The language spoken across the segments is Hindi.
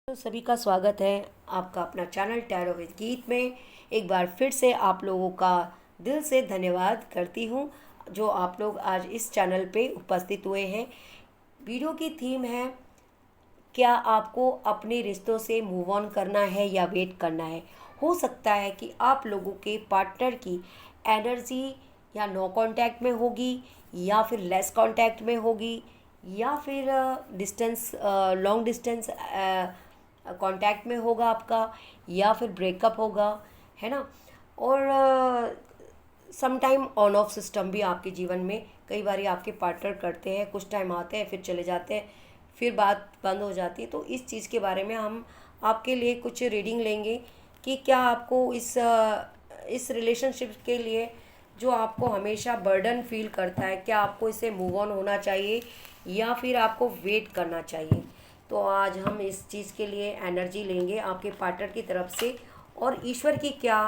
तो सभी का स्वागत है आपका अपना चैनल टैरो विद गीत में। एक बार फिर से आप लोगों का दिल से धन्यवाद करती हूँ जो आप लोग आज इस चैनल पे उपस्थित हुए हैं। वीडियो की थीम है, क्या आपको अपने रिश्तों से मूव ऑन करना है या वेट करना है। हो सकता है कि आप लोगों के पार्टनर की एनर्जी या नो कांटेक्ट में होगी या फिर लेस कांटेक्ट में होगी या फिर डिस्टेंस लॉन्ग डिस्टेंस कांटेक्ट में होगा आपका, या फिर ब्रेकअप होगा, है ना। और some time on off system भी आपके जीवन में कई बार आपके पार्टनर करते हैं, कुछ टाइम आते हैं फिर चले जाते हैं, फिर बात बंद हो जाती है। तो इस चीज़ के बारे में हम आपके लिए कुछ रीडिंग लेंगे कि क्या आपको इस रिलेशनशिप के लिए जो आपको हमेशा बर्डन फील करता है, क्या आपको इससे मूव ऑन होना चाहिए या फिर आपको वेट करना चाहिए। तो आज हम इस चीज़ के लिए एनर्जी लेंगे आपके पार्टनर की तरफ से, और ईश्वर की क्या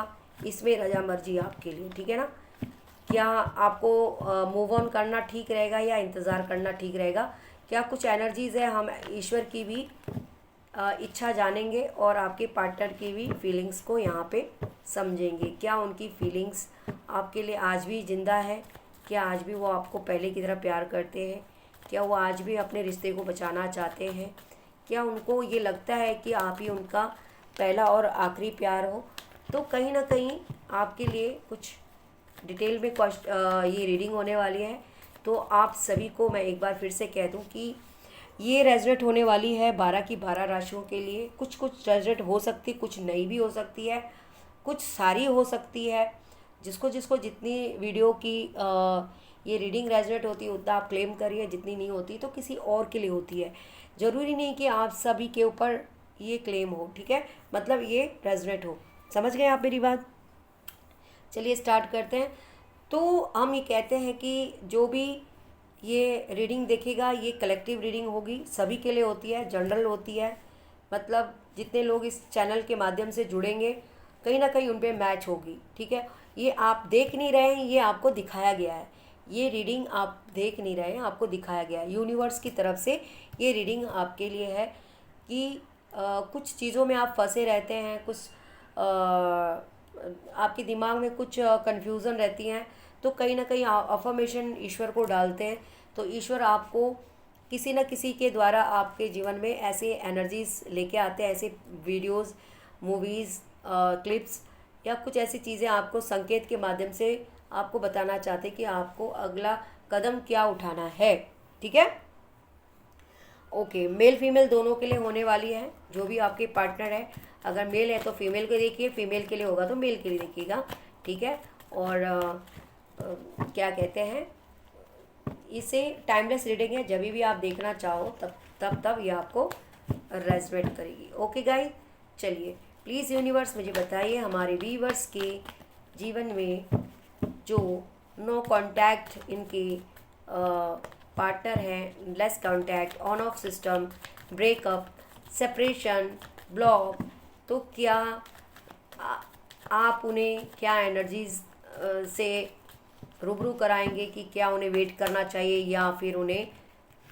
इसमें रजा मर्जी आपके लिए, ठीक है ना। क्या आपको मूव ऑन करना ठीक रहेगा या इंतज़ार करना ठीक रहेगा। क्या कुछ एनर्जीज़ है, हम ईश्वर की भी इच्छा जानेंगे और आपके पार्टनर की भी फीलिंग्स को यहाँ पे समझेंगे। क्या उनकी फीलिंग्स आपके लिए आज भी ज़िंदा है, क्या आज भी वो आपको पहले की तरह प्यार करते हैं, क्या वो आज भी अपने रिश्ते को बचाना चाहते हैं, क्या उनको ये लगता है कि आप ही उनका पहला और आखिरी प्यार हो। तो कहीं ना कहीं आपके लिए कुछ डिटेल में ये रीडिंग होने वाली है। तो आप सभी को मैं एक बार फिर से कह दूं कि ये रेजनेट होने वाली है 12 की 12 राशियों के लिए। कुछ कुछ रेजनेट हो सकती, कुछ नहीं भी हो सकती है, कुछ सारी हो सकती है। जिसको जिसको जितनी वीडियो की ये रीडिंग रेजनेट होती है उतना आप क्लेम करिए, जितनी नहीं होती तो किसी और के लिए होती है। ज़रूरी नहीं कि आप सभी के ऊपर ये क्लेम हो, ठीक है, मतलब ये रेजनेट हो। समझ गए आप मेरी बात। चलिए स्टार्ट करते हैं। तो हम ये कहते हैं कि जो भी ये रीडिंग देखेगा ये कलेक्टिव रीडिंग होगी, सभी के लिए होती है, जनरल होती है। मतलब जितने लोग इस चैनल के माध्यम से जुड़ेंगे कहीं ना कहीं उन पे मैच होगी, ठीक है। ये आप देख नहीं रहे हैं, ये आपको दिखाया गया है। ये रीडिंग आप देख नहीं रहे हैं, आपको दिखाया गया है यूनिवर्स की तरफ से। ये रीडिंग आपके लिए है कि कुछ चीज़ों में आप फंसे रहते हैं, कुछ आपके दिमाग में कुछ कन्फ्यूज़न रहती हैं, तो कहीं ना कहीं अफर्मेशन ईश्वर को डालते हैं। तो ईश्वर आपको किसी न किसी के द्वारा आपके जीवन में ऐसे एनर्जीज लेके आते हैं, ऐसे वीडियोस, मूवीज़, क्लिप्स या कुछ ऐसी चीज़ें आपको संकेत के माध्यम से आपको बताना चाहते हैं कि आपको अगला कदम क्या उठाना है, ठीक है। ओके, मेल फीमेल दोनों के लिए होने वाली है। जो भी आपके पार्टनर है, अगर मेल है तो फीमेल को देखिए, फीमेल के लिए होगा तो मेल के लिए देखिएगा, ठीक है। और क्या कहते हैं, इसे टाइमलेस रीडिंग है, जब भी आप देखना चाहो तब ये आपको रेजोनेट करेगी। ओके गाइस, चलिए प्लीज़ यूनिवर्स मुझे बताइए हमारे व्यूवर्स के जीवन में जो नो कांटेक्ट इनके पार्टनर हैं, less contact, on off system, breakup, separation, block, तो क्या आ- आप उन्हें क्या एनर्जीज से रूबरू कराएंगे कि क्या उन्हें वेट करना चाहिए या फिर उन्हें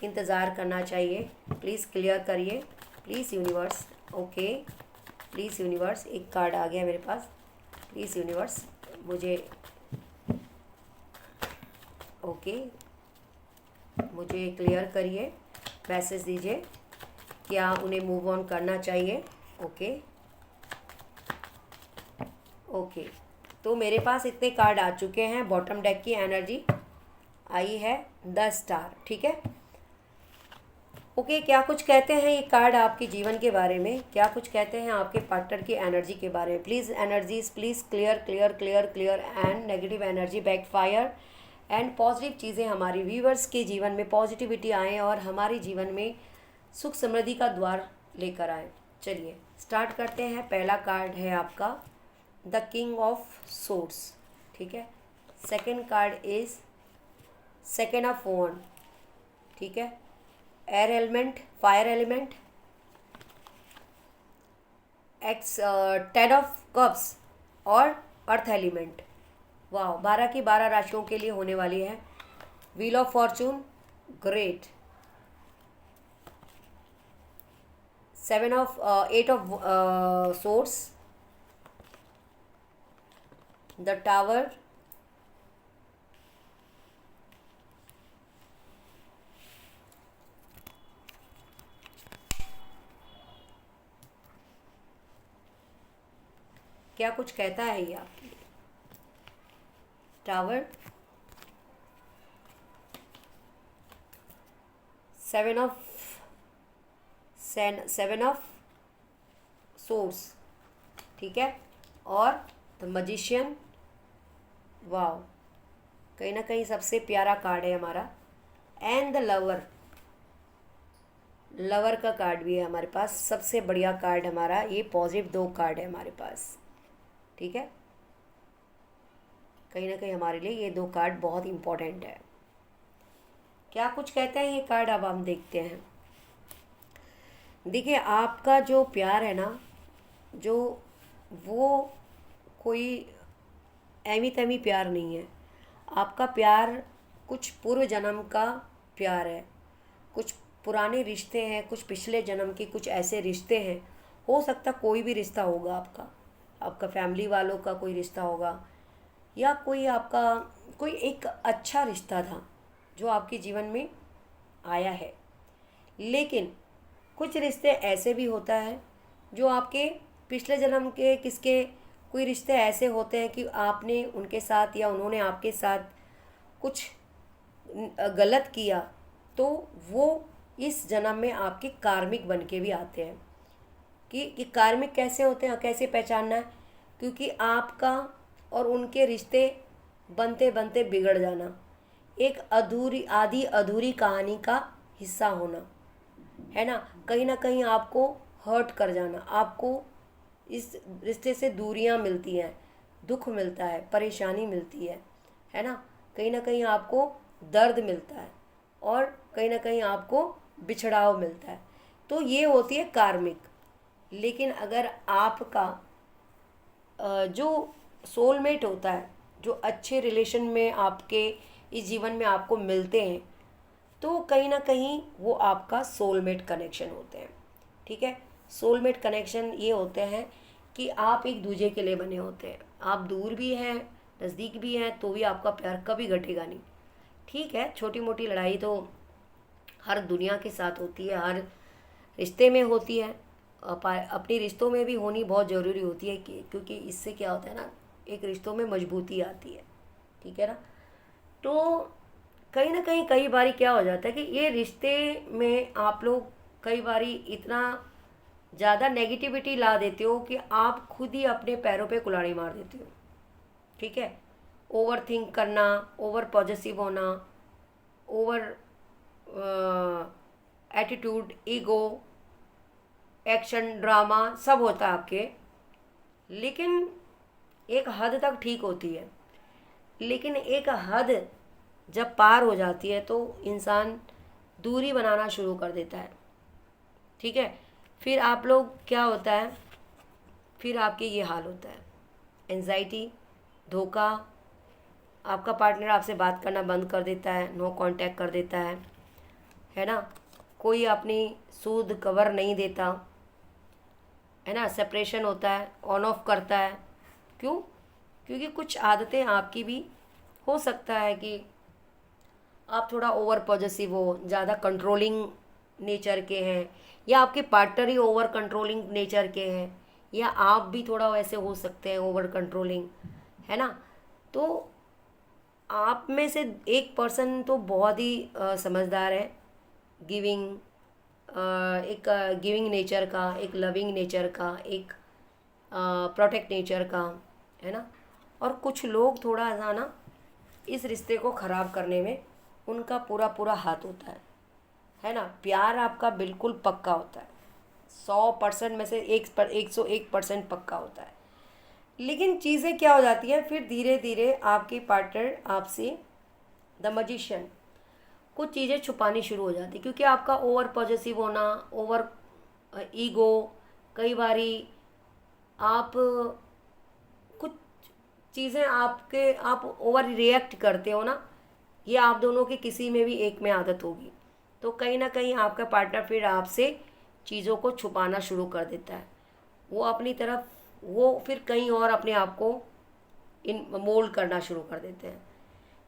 इंतज़ार करना चाहिए। प्लीज़ क्लियर करिए, please universe. Okay, please universe, एक कार्ड आ गया मेरे पास। प्लीज़ यूनिवर्स मुझे, ओके, मुझे क्लियर करिए, मैसेज दीजिए, क्या उन्हें मूव ऑन करना चाहिए। ओके ओके, तो मेरे पास इतने कार्ड आ चुके हैं। बॉटम डेक की एनर्जी आई है 10 स्टार, ठीक है। ओके, क्या कुछ कहते हैं ये कार्ड आपके जीवन के बारे में, क्या कुछ कहते हैं आपके पार्टनर की एनर्जी के बारे में। Please energies, please clear clear clear clear and negative energy backfire and positive चीज़ें हमारी व्यूवर्स के जीवन में पॉजिटिविटी आएँ और हमारे जीवन में सुख समृद्धि का द्वार लेकर आए। चलिए स्टार्ट करते हैं। पहला कार्ड है आपका द किंग ऑफ सोर्ड्स, ठीक है। Second card is second of one, ठीक है। Air element, fire element, x 10 of cups और अर्थ एलिमेंट। वाह, 12 की 12 राशियों के लिए होने वाली है। Wheel of fortune, great. Eight of swords, the tower, क्या कुछ कहता है ये आपके लिए? टावर, सेवन ऑफ सोर्स, ठीक है, और द मजिशियन। वाओ, कहीं ना कहीं सबसे प्यारा कार्ड है हमारा। एंड द लवर, लवर का कार्ड भी है हमारे पास, सबसे बढ़िया कार्ड हमारा ये। पॉजिटिव 2 कार्ड है हमारे पास, ठीक है। कहीं ना कहीं हमारे लिए ये 2 कार्ड बहुत इम्पोर्टेंट है। क्या कुछ कहते हैं ये कार्ड, अब हम देखते हैं। देखिए, आपका जो प्यार है ना, जो वो कोई एमी तमी प्यार नहीं है। आपका प्यार कुछ पूर्व जन्म का प्यार है, कुछ पुराने रिश्ते हैं, कुछ पिछले जन्म के कुछ ऐसे रिश्ते हैं। हो सकता कोई भी रिश्ता होगा आपका फैमिली वालों का कोई रिश्ता होगा, या कोई आपका कोई एक अच्छा रिश्ता था जो आपके जीवन में आया है। लेकिन कुछ रिश्ते ऐसे भी होता है जो आपके पिछले जन्म के किसके कोई रिश्ते ऐसे होते हैं कि आपने उनके साथ या उन्होंने आपके साथ कुछ गलत किया, तो वो इस जन्म में आपके कार्मिक बन के भी आते हैं। कि कार्मिक कैसे होते हैं, कैसे पहचानना है? क्योंकि आपका और उनके रिश्ते बनते बनते बिगड़ जाना, एक आधी अधूरी कहानी का हिस्सा होना, है ना। कहीं ना कहीं आपको हर्ट कर जाना, आपको इस रिश्ते से दूरियां मिलती हैं, दुख मिलता है, परेशानी मिलती है ना। कहीं ना कहीं आपको दर्द मिलता है और कहीं ना कहीं आपको बिछड़ाव मिलता है। तो ये होती है कार्मिक। लेकिन अगर आपका जो सोलमेट होता है, जो अच्छे रिलेशन में आपके इस जीवन में आपको मिलते हैं, तो कहीं ना कहीं वो आपका सोलमेट कनेक्शन होते हैं, ठीक है। सोलमेट कनेक्शन ये होते हैं कि आप एक दूसरे के लिए बने होते हैं। आप दूर भी हैं, नज़दीक भी हैं, तो भी आपका प्यार कभी घटेगा नहीं, ठीक है। छोटी मोटी लड़ाई तो हर दुनिया के साथ होती है, हर रिश्ते में होती है, अपनी रिश्तों में भी होनी बहुत ज़रूरी होती है, क्योंकि इससे क्या होता है ना, एक रिश्तों में मजबूती आती है, ठीक है ना। तो कहीं ना कहीं कई बारी क्या हो जाता है कि ये रिश्ते में आप लोग कई बारी इतना ज़्यादा नेगेटिविटी ला देते हो कि आप खुद ही अपने पैरों पे कुल्हाड़ी मार देते हो, ठीक है। ओवर थिंक करना, ओवर पॉजेसिव होना, over attitude, ego, action, drama सब होता है आपके। लेकिन एक हद तक ठीक होती है, लेकिन एक हद जब पार हो जाती है तो इंसान दूरी बनाना शुरू कर देता है, ठीक है। फिर आप लोग क्या होता है, फिर आपके ये हाल होता है, एंजाइटी, धोखा, आपका पार्टनर आपसे बात करना बंद कर देता है, नो कांटेक्ट कर देता है ना। कोई अपनी सूद कवर नहीं देता, है ना। सेपरेशन होता है, ऑन ऑफ करता है। क्यों? क्योंकि कुछ आदतें आपकी भी हो सकता है कि आप थोड़ा ओवर पॉजेसिव हो, ज़्यादा कंट्रोलिंग नेचर के हैं, या आपके पार्टनर ही ओवर कंट्रोलिंग नेचर के हैं, या आप भी थोड़ा वैसे हो सकते हैं ओवर कंट्रोलिंग, है ना। तो आप में से एक पर्सन तो बहुत ही समझदार है, गिविंग, एक गिविंग नेचर का, एक लविंग नेचर का, एक प्रोटेक्ट नेचर का, है ना। और कुछ लोग थोड़ा सा ना इस रिश्ते को ख़राब करने में उनका पूरा पूरा हाथ होता है ना। प्यार आपका बिल्कुल पक्का होता है, 100% में से 101% पक्का होता है। लेकिन चीज़ें क्या हो जाती हैं, फिर धीरे धीरे आपके पार्टनर आपसे, द मजिशियन, कुछ चीज़ें छुपानी शुरू हो जाती, क्योंकि आपका ओवर पॉजेसिव होना, ओवर ईगो, कई बारी आप कुछ चीज़ें आप ओवर रिएक्ट करते हो ना, ये आप दोनों के किसी में भी एक में आदत होगी। तो कहीं ना कहीं आपका पार्टनर फिर आपसे चीज़ों को छुपाना शुरू कर देता है। वो अपनी तरफ वो फिर कहीं और अपने आप को इन मोल्ड करना शुरू कर देते हैं।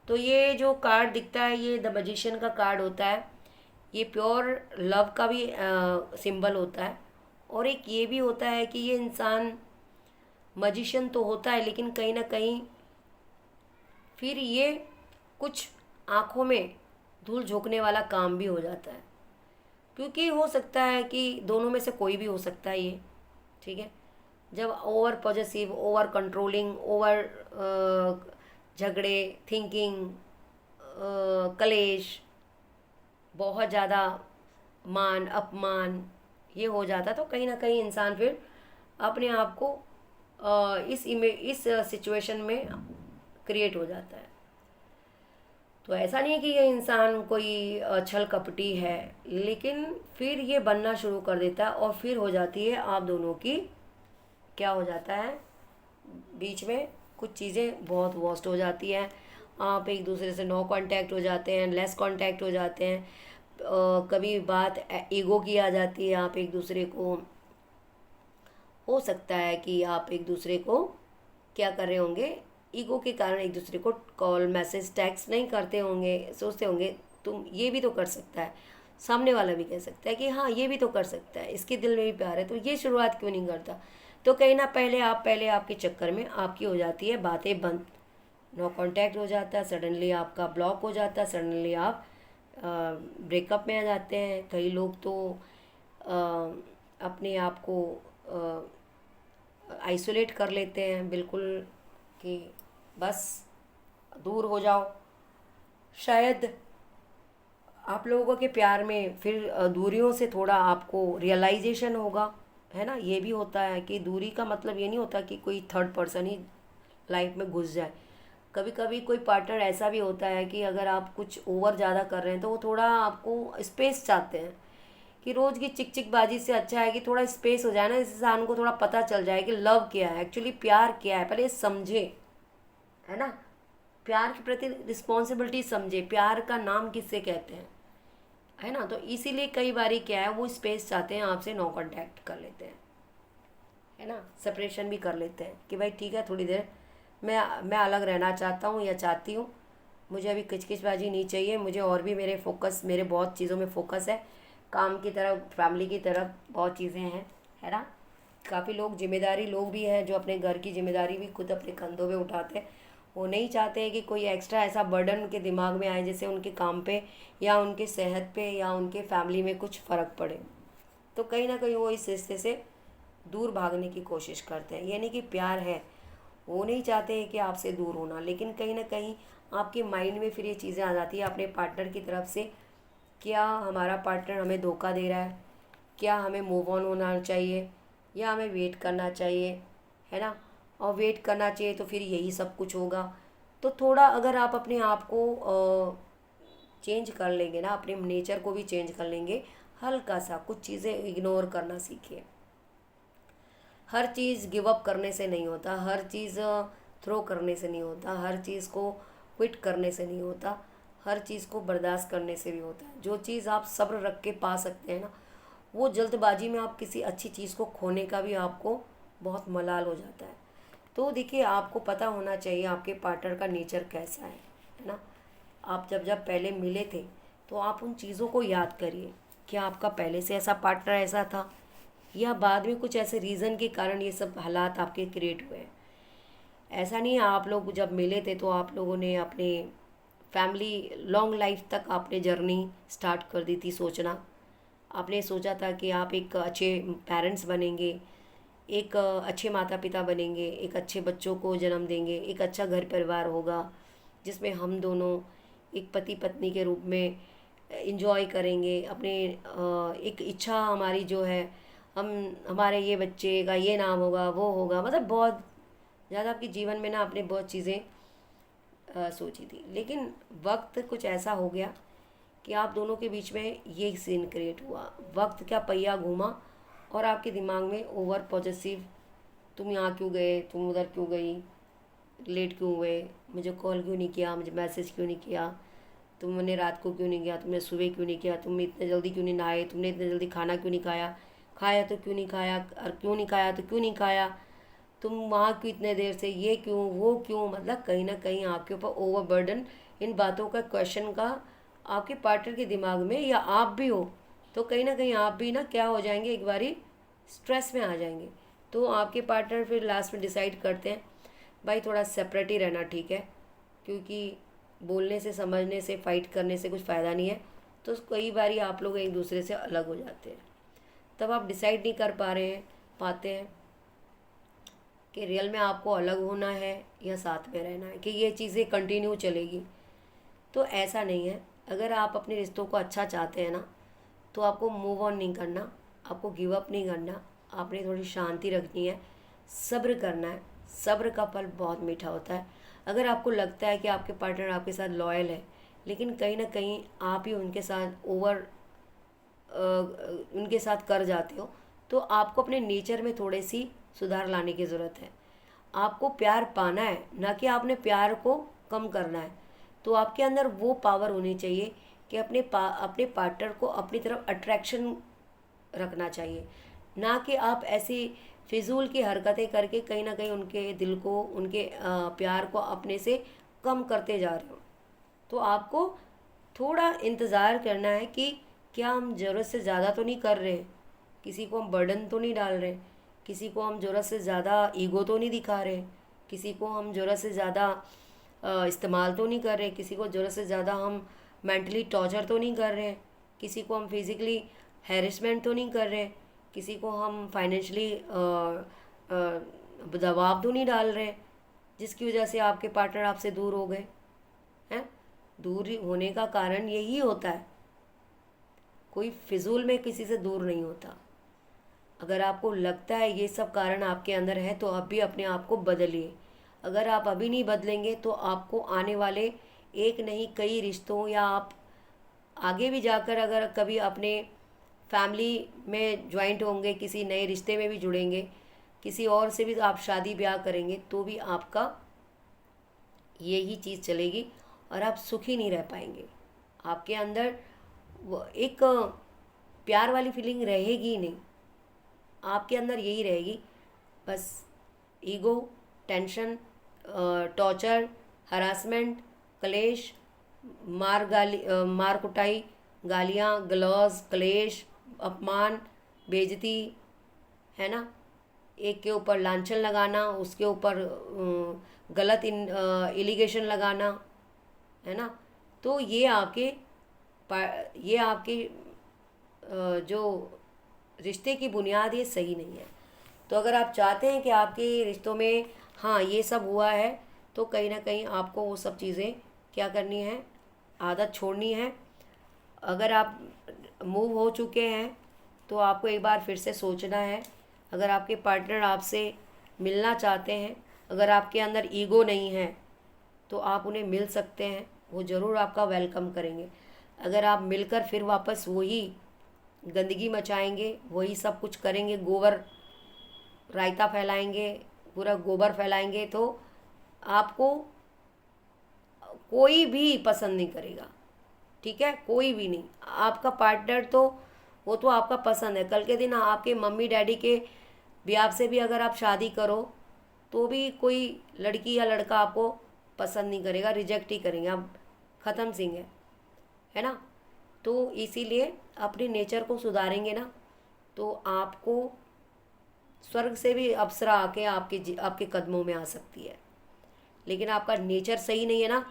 तो ये जो कार्ड दिखता है ये द मैजिशियन का कार्ड होता है। ये प्योर लव का भी सिंबल होता है। और एक ये भी होता है कि ये इंसान मैजिशियन तो होता है लेकिन कहीं ना कहीं फिर ये कुछ आँखों में धूल झोंकने वाला काम भी हो जाता है, क्योंकि हो सकता है कि दोनों में से कोई भी हो सकता है ये। ठीक है, जब over possessive, over controlling, over झगड़े, थिंकिंग, कलेश, बहुत ज़्यादा मान अपमान ये हो जाता, तो कहीं ना कहीं इंसान फिर अपने आप को इस सिचुएशन में क्रिएट हो जाता है। तो ऐसा नहीं है कि ये इंसान कोई छल कपटी है, लेकिन फिर ये बनना शुरू कर देता है और फिर हो जाती है आप दोनों की, क्या हो जाता है, बीच में कुछ चीज़ें बहुत वर्स्ट हो जाती हैं। आप एक दूसरे से नो कांटेक्ट हो जाते हैं, लेस कांटेक्ट हो जाते हैं। कभी बात ईगो की आ जाती है, आप एक दूसरे को, हो सकता है कि आप एक दूसरे को क्या कर रहे होंगे, ईगो के कारण एक दूसरे को कॉल, मैसेज, टेक्स्ट नहीं करते होंगे, सोचते होंगे तुम ये भी तो कर सकता है। सामने वाला भी कह सकता है कि हाँ ये भी तो कर सकता है, इसके दिल में भी प्यार है, तो ये शुरुआत क्यों नहीं करता। तो कहीं ना पहले आपके चक्कर में आपकी हो जाती है बातें बंद, नो कांटेक्ट हो जाता है, सडनली आपका ब्लॉक हो जाता है, सडनली आप ब्रेकअप में आ जाते हैं। कई लोग तो अपने आप को आइसोलेट कर लेते हैं बिल्कुल, कि बस दूर हो जाओ। शायद आप लोगों के प्यार में फिर दूरियों से थोड़ा आपको रियलाइजेशन होगा, है ना। ये भी होता है कि दूरी का मतलब ये नहीं होता कि कोई थर्ड पर्सन ही लाइफ में घुस जाए। कभी कभी कोई पार्टनर ऐसा भी होता है कि अगर आप कुछ ओवर ज़्यादा कर रहे हैं तो वो थोड़ा आपको स्पेस चाहते हैं, कि रोज़ की चिक चिक बाजी से अच्छा है कि थोड़ा स्पेस हो जाए ना, इस इंसान को थोड़ा पता चल जाए कि लव क्या है, एक्चुअली प्यार क्या है, पहले समझे, है ना। प्यार के प्रति रिस्पॉन्सिबिलिटी समझे, प्यार का नाम किससे कहते हैं, है ना। तो इसीलिए कई बारी क्या है, वो स्पेस चाहते हैं आपसे, नो कांटेक्ट कर लेते हैं, है ना, सेपरेशन भी कर लेते हैं कि भाई ठीक है थोड़ी देर मैं अलग रहना चाहता हूँ या चाहती हूँ, मुझे अभी किचकिचबाजी नहीं चाहिए, मुझे और भी मेरे बहुत चीज़ों में फोकस है, काम की तरफ, फैमिली की तरफ बहुत चीज़ें हैं, है ना। काफ़ी लोग जिम्मेदारी लोग भी हैं जो अपने घर की जिम्मेदारी भी खुद अपने कंधों पे उठाते हैं। वो नहीं चाहते हैं कि कोई एक्स्ट्रा ऐसा बर्डन उनके दिमाग में आए जिससे उनके काम पे या उनके सेहत पे या उनके फैमिली में कुछ फ़र्क पड़े। तो कहीं ना कहीं वो इस रिश्ते से दूर भागने की कोशिश करते हैं। यानी कि प्यार है, वो नहीं चाहते हैं कि आपसे दूर होना, लेकिन कहीं ना कहीं आपके माइंड में फिर ये चीज़ें आ जाती है अपने पार्टनर की तरफ से, क्या हमारा पार्टनर हमें धोखा दे रहा है, क्या हमें मूव ऑन होना चाहिए या हमें वेट करना चाहिए, है ना। और वेट करना चाहिए तो फिर यही सब कुछ होगा। तो थोड़ा अगर आप अपने आप को चेंज कर लेंगे ना, अपने नेचर को भी चेंज कर लेंगे, हल्का सा कुछ चीज़ें इग्नोर करना सीखिए। हर चीज़ गिव अप करने से नहीं होता, हर चीज़ थ्रो करने से नहीं होता, हर चीज़ को क्विट करने से नहीं होता, हर चीज़ को बर्दाश्त करने से भी होता है। जो चीज़ आप सब्र रख के पा सकते हैं ना, वो जल्दबाजी में आप किसी अच्छी चीज़ को खोने का भी आपको बहुत मलाल हो जाता है। तो देखिए, आपको पता होना चाहिए आपके पार्टनर का नेचर कैसा है ना। आप जब जब पहले मिले थे तो आप उन चीज़ों को याद करिए, क्या आपका पहले से ऐसा पार्टनर ऐसा था या बाद में कुछ ऐसे रीज़न के कारण ये सब हालात आपके क्रिएट हुए हैं। ऐसा नहीं है, आप लोग जब मिले थे तो आप लोगों ने अपने फैमिली लॉन्ग लाइफ तक आपने जर्नी स्टार्ट कर दी थी सोचना। आपने सोचा था कि आप एक अच्छे पेरेंट्स बनेंगे, एक अच्छे माता पिता बनेंगे, एक अच्छे बच्चों को जन्म देंगे, एक अच्छा घर परिवार होगा जिसमें हम दोनों एक पति पत्नी के रूप में इंजॉय करेंगे अपने एक इच्छा हमारी जो है, हम हमारे ये बच्चे का ये नाम होगा, वो होगा, मतलब बहुत ज़्यादा आपके जीवन में ना आपने बहुत चीज़ें सोची थी। लेकिन वक्त कुछ ऐसा हो गया कि आप दोनों के बीच में ये सीन क्रिएट हुआ, वक्त क्या पहिया घूमा और आपके दिमाग में ओवर पॉजेसिव, तुम यहाँ क्यों गए, तुम उधर क्यों गई, लेट क्यों हुए, मुझे कॉल क्यों नहीं किया, मुझे मैसेज क्यों नहीं किया, तुमने रात को क्यों नहीं किया, तुमने सुबह क्यों नहीं किया, तुम इतने जल्दी क्यों नहीं नहाए, तुमने इतने जल्दी खाना क्यों नहीं खाया, खाया तो क्यों नहीं खाया, और क्यों नहीं खाया तो क्यों नहीं खाया, तुम वहाँ क्यों इतने देर से, ये क्यों वो क्यों, मतलब कहीं ना कहीं आपके ऊपर ओवरबर्डन इन बातों का क्वेश्चन का आपके पार्टनर के दिमाग में, या आप भी हो तो कहीं ना कहीं आप भी ना क्या हो जाएंगे, एक बारी स्ट्रेस में आ जाएंगे। तो आपके पार्टनर फिर लास्ट में डिसाइड करते हैं भाई थोड़ा सेपरेट ही रहना ठीक है, क्योंकि बोलने से समझने से फाइट करने से कुछ फ़ायदा नहीं है। तो कई बारी आप लोग एक दूसरे से अलग हो जाते हैं। तब आप डिसाइड नहीं कर पाते हैं कि रियल में आपको अलग होना है या साथ में रहना है, कि ये चीज़ें कंटिन्यू चलेगी। तो ऐसा नहीं है। अगर आप अपने रिश्तों को अच्छा चाहते हैं ना, तो आपको मूव ऑन नहीं करना, आपको गिव अप नहीं करना, आपने थोड़ी शांति रखनी है, सब्र करना है। सब्र का फल बहुत मीठा होता है। अगर आपको लगता है कि आपके पार्टनर आपके साथ लॉयल है, लेकिन कहीं ना कहीं आप ही उनके साथ उनके साथ कर जाते हो, तो आपको अपने नेचर में थोड़ी सी सुधार लाने की ज़रूरत है। आपको प्यार पाना है, ना कि आपने प्यार को कम करना है। तो आपके अंदर वो पावर होनी चाहिए कि अपने पार्टनर को अपनी तरफ अट्रैक्शन रखना चाहिए, ना कि आप ऐसी फिजूल की हरकतें करके कहीं ना कहीं उनके दिल को, उनके प्यार को अपने से कम करते जा रहे हो। तो आपको थोड़ा इंतज़ार करना है कि क्या हम ज़रूरत से ज़्यादा तो नहीं कर रहे, किसी को हम बर्डन तो नहीं डाल रहे, किसी को हम ज़रूरत से ज़्यादा ईगो तो नहीं दिखा रहे, किसी को हम ज़रूरत से ज़्यादा इस्तेमाल तो नहीं कर रहे, किसी को ज़रूरत से ज़्यादा हम मेंटली टॉर्चर तो नहीं कर रहे, किसी को हम फिज़िकली हैरेसमेंट तो नहीं कर रहे, किसी को हम फाइनेंशली दबाव तो नहीं डाल रहे, जिसकी वजह से आपके पार्टनर आपसे दूर हो गए हैं। दूर होने का कारण यही होता है, कोई फिजूल में किसी से दूर नहीं होता। अगर आपको लगता है ये सब कारण आपके अंदर है, तो अब भी अपने आप को बदलिए। अगर आप अभी नहीं बदलेंगे तो आपको आने वाले एक नहीं कई रिश्तों, या आप आगे भी जाकर अगर कभी अपने फैमिली में ज्वाइंट होंगे, किसी नए रिश्ते में भी जुड़ेंगे, किसी और से भी आप शादी ब्याह करेंगे, तो भी आपका यही चीज़ चलेगी और आप सुखी नहीं रह पाएंगे। आपके अंदर वो एक प्यार वाली फीलिंग रहेगी नहीं, आपके अंदर यही रहेगी बस ईगो, टेंशन, टॉर्चर, हरासमेंट, क्लेश, मार कुटाई, गालियाँ गलौज, क्लेश, अपमान, बेइज्जती, है ना। एक के ऊपर लांछन लगाना, उसके ऊपर गलत एलिगेशन लगाना, है ना। तो ये आपके जो रिश्ते की बुनियाद ये सही नहीं है। तो अगर आप चाहते हैं कि आपके रिश्तों में हाँ ये सब हुआ है, तो कहीं ना कहीं आपको वो सब चीज़ें क्या करनी है, आदत छोड़नी है। अगर आप मूव हो चुके हैं तो आपको एक बार फिर से सोचना है। अगर आपके पार्टनर आपसे मिलना चाहते हैं, अगर आपके अंदर ईगो नहीं है, तो आप उन्हें मिल सकते हैं, वो ज़रूर आपका वेलकम करेंगे। अगर आप मिलकर फिर वापस वही गंदगी मचाएंगे, वही सब कुछ करेंगे, गोबर रायता फैलाएंगे, पूरा गोबर फैलाएंगे, तो आपको कोई भी पसंद नहीं करेगा। ठीक है, कोई भी नहीं। आपका पार्टनर तो वो तो आपका पसंद है। कल के दिन आपके मम्मी डैडी के ब्याह से भी अगर आप शादी करो, तो भी कोई लड़की या लड़का आपको पसंद नहीं करेगा, रिजेक्ट ही करेंगे, आप ख़त्म सिंह है ना। तो इसीलिए अपने नेचर को सुधारेंगे ना, तो आपको स्वर्ग से भी अप्सरा आके आपके कदमों में आ सकती है। लेकिन आपका नेचर सही नहीं है ना,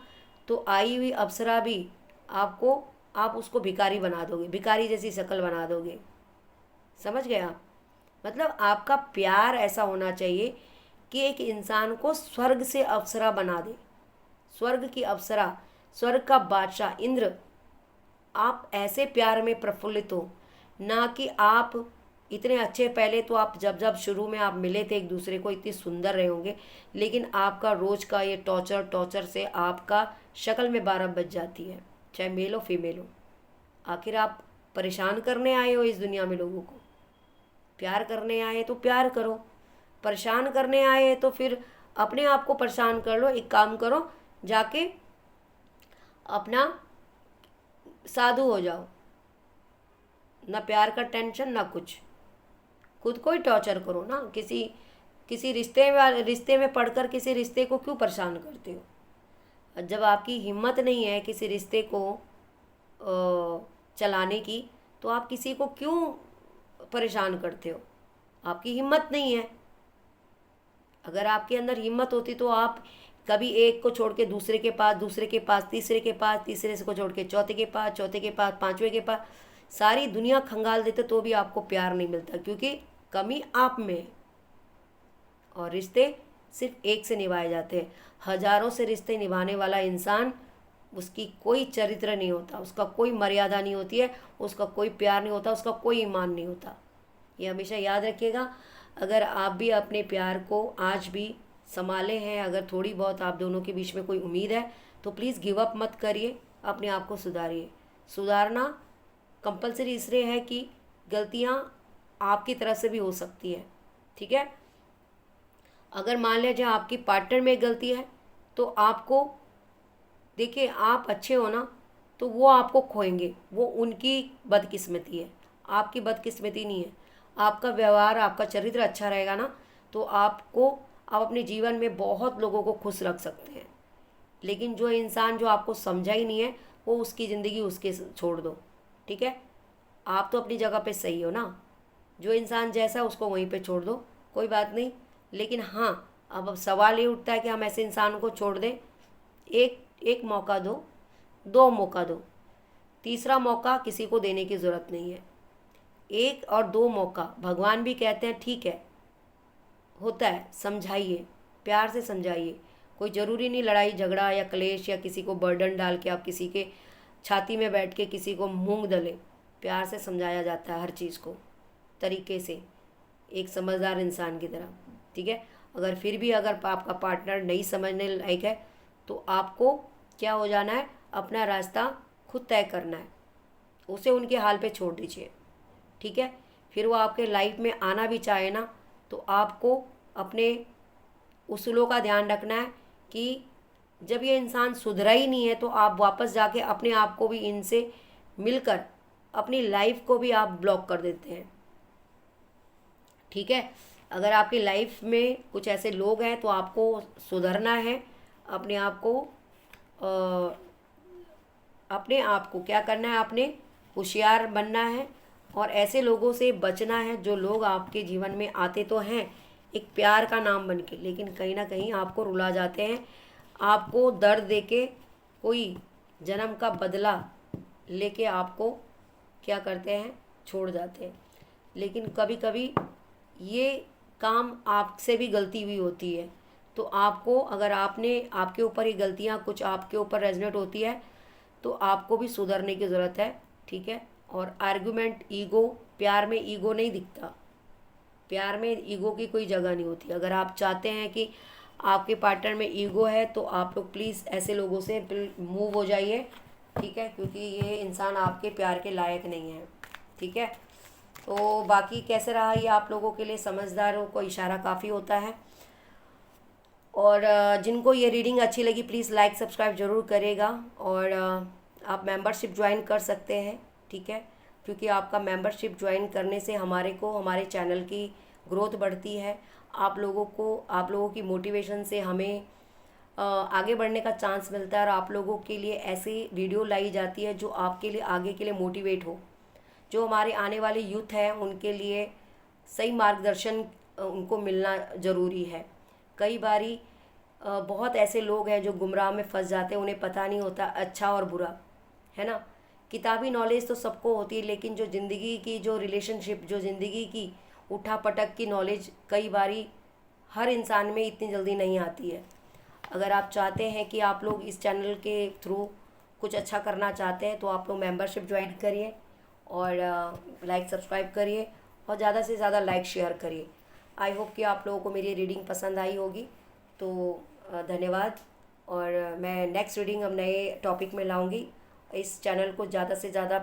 तो आई हुई अप्सरा भी आप उसको भिखारी बना दोगे, भिखारी जैसी शक्ल बना दोगे। समझ गए आप। मतलब आपका प्यार ऐसा होना चाहिए कि एक इंसान को स्वर्ग से अप्सरा बना दे, स्वर्ग की अप्सरा, स्वर्ग का बादशाह इंद्र। आप ऐसे प्यार में प्रफुल्लित हो, ना कि आप इतने अच्छे, पहले तो आप जब शुरू में आप मिले थे एक दूसरे को इतनी सुंदर रहे होंगे, लेकिन आपका रोज़ का ये टॉर्चर से आपका शक्ल में 12 बज जाती है, चाहे मेल हो फीमेल हो। आखिर आप परेशान करने आए हो इस दुनिया में लोगों को। प्यार करने आए तो प्यार करो, परेशान करने आए तो फिर अपने आप को परेशान कर लो। एक काम करो, जाके अपना साधु हो जाओ, ना प्यार का टेंशन ना कुछ। खुद को ही टॉर्चर करो ना। किसी रिश्ते में पढ़कर किसी रिश्ते को क्यों परेशान करते हो? जब आपकी हिम्मत नहीं है किसी रिश्ते को चलाने की, तो आप किसी को क्यों परेशान करते हो? आपकी हिम्मत नहीं है। अगर आपके अंदर हिम्मत होती तो आप कभी एक को छोड़ के दूसरे के पास, दूसरे के पास, तीसरे के पास, तीसरे से को छोड़ के चौथे के पास, चौथे के पास, पांचवें के पास, सारी दुनिया खंगाल देते तो भी आपको प्यार नहीं मिलता, क्योंकि कमी आप में है। और रिश्ते सिर्फ एक से निभाए जाते हैं। हजारों से रिश्ते निभाने वाला इंसान, उसकी कोई चरित्र नहीं होता, उसका कोई मर्यादा नहीं होती है, उसका कोई प्यार नहीं होता, उसका कोई ईमान नहीं होता। ये हमेशा याद रखिएगा। अगर आप भी अपने प्यार को आज भी संभाले हैं, अगर थोड़ी बहुत आप दोनों के बीच में कोई उम्मीद है, तो प्लीज़ गिव अप मत करिए, अपने आप को सुधारिए। सुधारना कंपलसरी इसलिए है कि गलतियाँ आपकी तरफ से भी हो सकती है, ठीक है। अगर मान लीजिए आपकी पार्टनर में गलती है, तो आपको देखिए, आप अच्छे हो ना, तो वो आपको खोएंगे, वो उनकी बदकिस्मती है, आपकी बदकिस्मती नहीं है। आपका व्यवहार, आपका चरित्र अच्छा रहेगा ना, तो आप अपने जीवन में बहुत लोगों को खुश रख सकते हैं। लेकिन जो इंसान जो आपको समझा ही नहीं है, वो उसकी ज़िंदगी उसके छोड़ दो, ठीक है। आप तो अपनी जगह पे सही हो ना। जो इंसान जैसा उसको वहीं पे छोड़ दो, कोई बात नहीं। लेकिन हाँ, अब सवाल ये उठता है कि हम ऐसे इंसान को छोड़ दें। एक मौका दो, दो मौका दो, तीसरा मौका किसी को देने की ज़रूरत नहीं है। एक और दो मौका भगवान भी कहते हैं, ठीक है, होता है, समझाइए, प्यार से समझाइए। कोई ज़रूरी नहीं लड़ाई झगड़ा या क्लेश या किसी को बर्डन डाल के आप किसी के छाती में बैठ के किसी को मूंग दले। प्यार से समझाया जाता है हर चीज़ को, तरीके से, एक समझदार इंसान की तरह, ठीक है। अगर फिर भी अगर आपका पार्टनर नहीं समझने लायक है, तो आपको क्या हो जाना है, अपना रास्ता खुद तय करना है, उसे उनके हाल पे छोड़ दीजिए, ठीक है। फिर वो आपके लाइफ में आना भी चाहे ना, तो आपको अपने उसूलों का ध्यान रखना है कि जब ये इंसान सुधरा ही नहीं है, तो आप वापस जाके अपने आप को भी इनसे मिलकर अपनी लाइफ को भी आप ब्लॉक कर देते हैं, ठीक है। अगर आपकी लाइफ में कुछ ऐसे लोग हैं, तो आपको सुधरना है, अपने आप को क्या करना है, आपने होशियार बनना है और ऐसे लोगों से बचना है जो लोग आपके जीवन में आते तो हैं एक प्यार का नाम बन के, लेकिन कहीं ना कहीं आपको रुला जाते हैं, आपको दर्द देके कोई जन्म का बदला लेके आपको क्या करते हैं, छोड़ जाते हैं। लेकिन कभी कभी ये काम आपसे भी गलती हुई होती है, तो आपको, अगर आपके ऊपर ये गलतियाँ कुछ आपके ऊपर रेजोनेट होती है, तो आपको भी सुधरने की ज़रूरत है, ठीक है। और आर्गुमेंट, ईगो, प्यार में ईगो नहीं दिखता, प्यार में ईगो की कोई जगह नहीं होती। अगर आप चाहते हैं कि आपके पार्टनर में ईगो है, तो आप लोग प्लीज़ ऐसे लोगों से मूव हो जाइए, ठीक है, क्योंकि ये इंसान आपके प्यार के लायक नहीं है, ठीक है। तो बाकी कैसे रहा ये आप लोगों के लिए, समझदारों को इशारा काफ़ी होता है। और जिनको ये रीडिंग अच्छी लगी, प्लीज़ लाइक सब्सक्राइब ज़रूर करेगा। और आप मेंबरशिप ज्वाइन कर सकते हैं, ठीक है, क्योंकि आपका मेंबरशिप ज्वाइन करने से हमारे चैनल की ग्रोथ बढ़ती है। आप लोगों की मोटिवेशन से हमें आगे बढ़ने का चांस मिलता है, और आप लोगों के लिए ऐसी वीडियो लाई जाती है जो आपके लिए आगे के लिए मोटिवेट हो। जो हमारे आने वाले यूथ हैं, उनके लिए सही मार्गदर्शन उनको मिलना ज़रूरी है। कई बारी बहुत ऐसे लोग हैं जो गुमराह में फंस जाते हैं, उन्हें पता नहीं होता अच्छा और बुरा, है ना। किताबी नॉलेज तो सबको होती है, लेकिन जो ज़िंदगी की जो रिलेशनशिप, जो ज़िंदगी की उठा पटक की नॉलेज कई बारी हर इंसान में इतनी जल्दी नहीं आती है। अगर आप चाहते हैं कि आप लोग इस चैनल के थ्रू कुछ अच्छा करना चाहते हैं, तो आप लोग मेंबरशिप ज्वाइन करिए और लाइक सब्सक्राइब करिए और ज़्यादा से ज़्यादा लाइक शेयर करिए। आई होप कि आप लोगों को मेरी रीडिंग पसंद आई होगी। तो धन्यवाद, और मैं नेक्स्ट रीडिंग अब नए टॉपिक में लाऊंगी। इस चैनल को ज़्यादा से ज़्यादा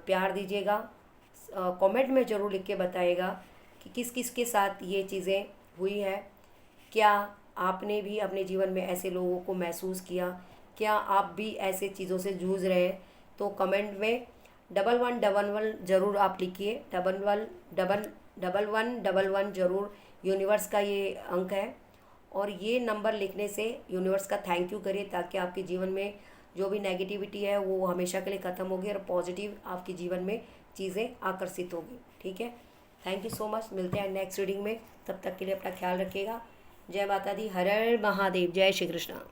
प्यार दीजिएगा। कमेंट में ज़रूर लिख के बताइएगा कि किस किस के साथ ये चीज़ें हुई है। क्या आपने भी अपने जीवन में ऐसे लोगों को महसूस किया? क्या आप भी ऐसे चीज़ों से जूझ रहे हैं? तो कमेंट में 1111 ज़रूर आप लिखिए। 1111 ज़रूर यूनिवर्स का ये अंक है। और ये नंबर लिखने से यूनिवर्स का थैंक यू करिए, ताकि आपके जीवन में जो भी नेगेटिविटी है वो हमेशा के लिए ख़त्म होगी और पॉजिटिव आपके जीवन में चीज़ें आकर्षित होगी। ठीक है, थैंक यू सो मच। मिलते हैं नेक्स्ट रीडिंग में, तब तक के लिए अपना ख्याल रखिएगा। जय माता दी, हर हर महादेव, जय श्री कृष्णा।